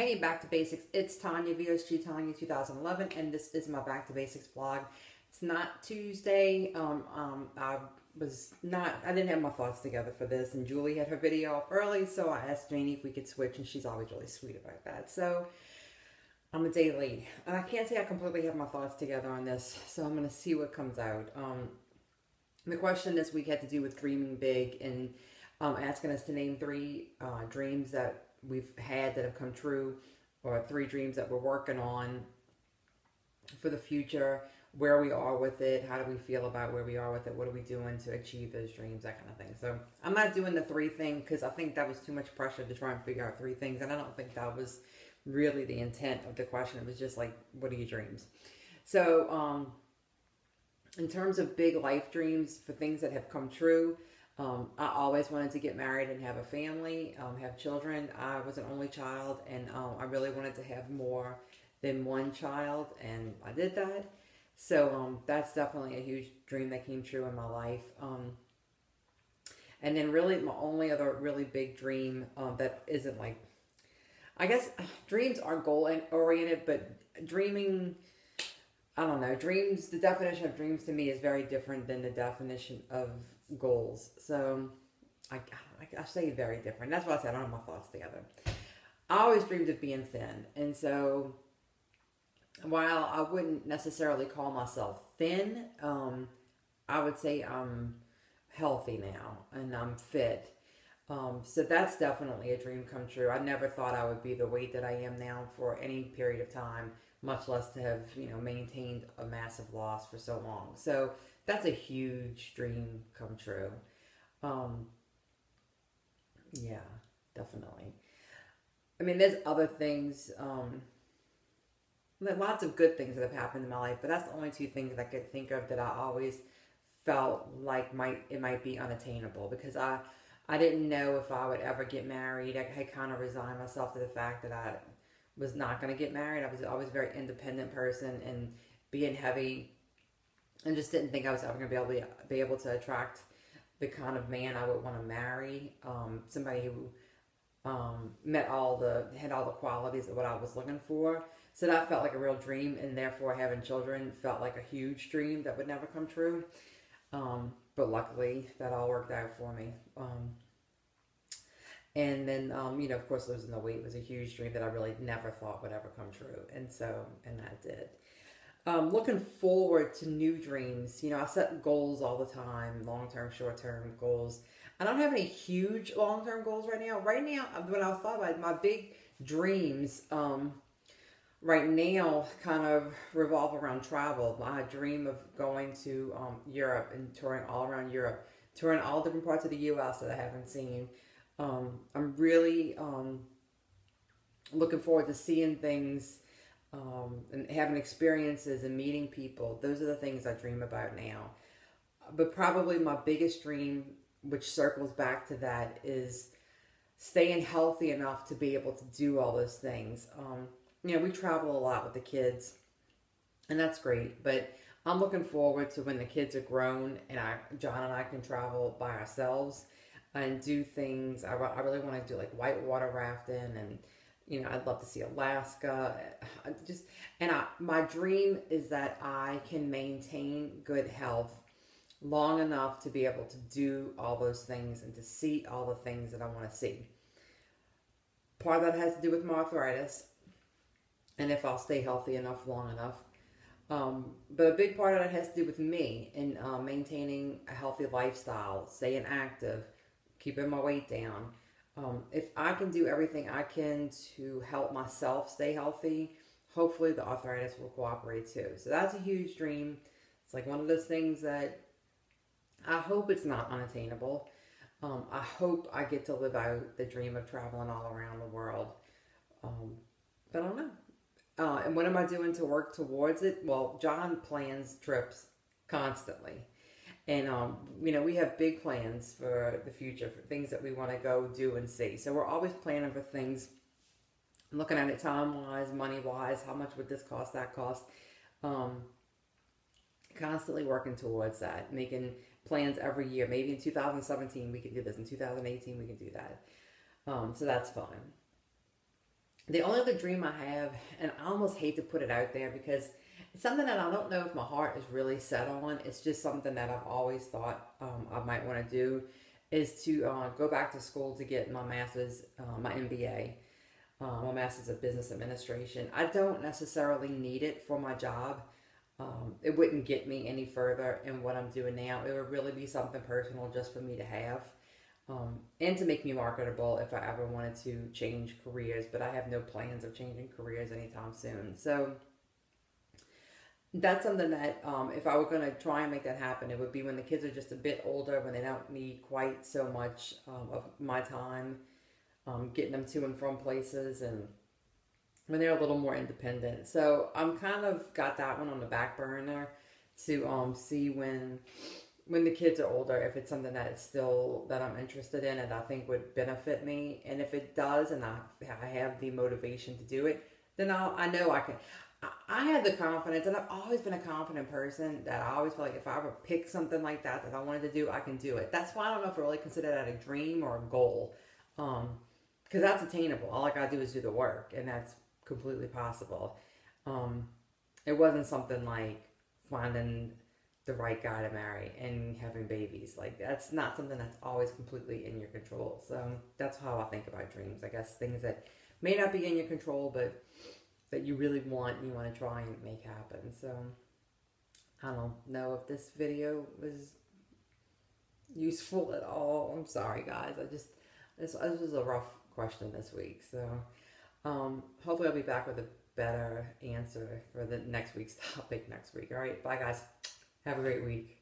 Hey, Back to Basics. It's Tanya, VSG Tanya 2011, and this is my Back to Basics vlog. It's not Tuesday. I didn't have my thoughts together for this, and Julie had her video up early, so I asked Janie if we could switch, and she's always really sweet about that. So I'm a day late, and I can't say I completely have my thoughts together on this, so I'm going to see what comes out. The question this week had to do with dreaming big and asking us to name three dreams that we've had that have come true, or three dreams that we're working on for the future, where we are with it, how do we feel about where we are with it, what are we doing to achieve those dreams, that kind of thing. So I'm not doing the three thing because I think that was too much pressure to try and figure out three things, and I don't think that was really the intent of the question. It was just like, what are your dreams? So in terms of big life dreams for things that have come true, I always wanted to get married and have a family, have children. I was an only child, and I really wanted to have more than one child, and I did that. So that's definitely a huge dream that came true in my life. And then really my only other really big dream that isn't like, I guess dreams are goal-oriented, but dreaming, I don't know, dreams, the definition of dreams to me is very different than the definition of goals. So I say very different. That's why I said I don't have my thoughts together. I always dreamed of being thin, and so while I wouldn't necessarily call myself thin, I would say I'm healthy now and I'm fit. So that's definitely a dream come true. I never thought I would be the weight that I am now for any period of time, much less to have, maintained a massive loss for so long. So that's a huge dream come true. Yeah, definitely. I mean, there's other things, lots of good things that have happened in my life, but that's the only two things that I could think of that I always felt like it might be unattainable, because I didn't know if I would ever get married. I had kind of resigned myself to the fact that I was not going to get married. I was always a very independent person, and being heavy, and just didn't think I was ever going to be able to attract the kind of man I would want to marry. Somebody who had all the qualities of what I was looking for. So that felt like a real dream, and therefore having children felt like a huge dream that would never come true. But luckily that all worked out for me. And then, of course, losing the weight was a huge dream that I really never thought would ever come true. And that did. Looking forward to new dreams. I set goals all the time, long-term, short-term goals. I don't have any huge long-term goals right now. Right now, when I thought about it, my big dreams right now kind of revolve around travel. I dream of going to Europe and touring all around Europe, touring all different parts of the U.S. that I haven't seen. I'm really looking forward to seeing things and having experiences and meeting people. Those are the things I dream about now. But probably my biggest dream, which circles back to that, is staying healthy enough to be able to do all those things. We travel a lot with the kids, and that's great, but I'm looking forward to when the kids are grown and John and I can travel by ourselves and do things. I really want to do like whitewater rafting, and I'd love to see Alaska. My dream is that I can maintain good health long enough to be able to do all those things and to see all the things that I want to see. Part of that has to do with my arthritis, and if I'll stay healthy enough long enough. But a big part of that has to do with me and maintaining a healthy lifestyle, staying active, keeping my weight down. If I can do everything I can to help myself stay healthy, hopefully the arthritis will cooperate too. So that's a huge dream. It's like one of those things that I hope it's not unattainable. I hope I get to live out the dream of traveling all around the world. But I don't know. And what am I doing to work towards it? Well, John plans trips constantly. And, we have big plans for the future, for things that we want to go do and see. So we're always planning for things, looking at it time-wise, money-wise, how much would this cost, that cost. Constantly working towards that, making plans every year. Maybe in 2017 we could do this, in 2018 we could do that. So that's fun. The only other dream I have, and I almost hate to put it out there because it's something that I don't know if my heart is really set on. It's just something that I've always thought I might want to do, is to go back to school to get my master's, my MBA, my master's of business administration. I don't necessarily need it for my job. It wouldn't get me any further in what I'm doing now. It would really be something personal just for me to have. And to make me marketable if I ever wanted to change careers, but I have no plans of changing careers anytime soon. So that's something that if I were going to try and make that happen, it would be when the kids are just a bit older, when they don't need quite so much of my time, getting them to and from places, and when they're a little more independent. So I'm kind of got that one on the back burner to see when the kids are older, if it's something that it's still that I'm interested in and I think would benefit me. And if it does, and I have the motivation to do it, then I know I can. I have the confidence, and I've always been a confident person, that I always feel like if I ever pick something like that I wanted to do, I can do it. That's why I don't know if I really consider that a dream or a goal, because that's attainable. All I gotta do is do the work, and that's completely possible. It wasn't something like finding the right guy to marry and having babies. Like, that's not something that's always completely in your control. So that's how I think about dreams. I guess things that may not be in your control, but that you really want, and you want to try and make happen. So I don't know if this video was useful at all. I'm sorry, guys. This was a rough question this week. So hopefully I'll be back with a better answer for the next week's topic next week. All right, bye guys. Have a great week.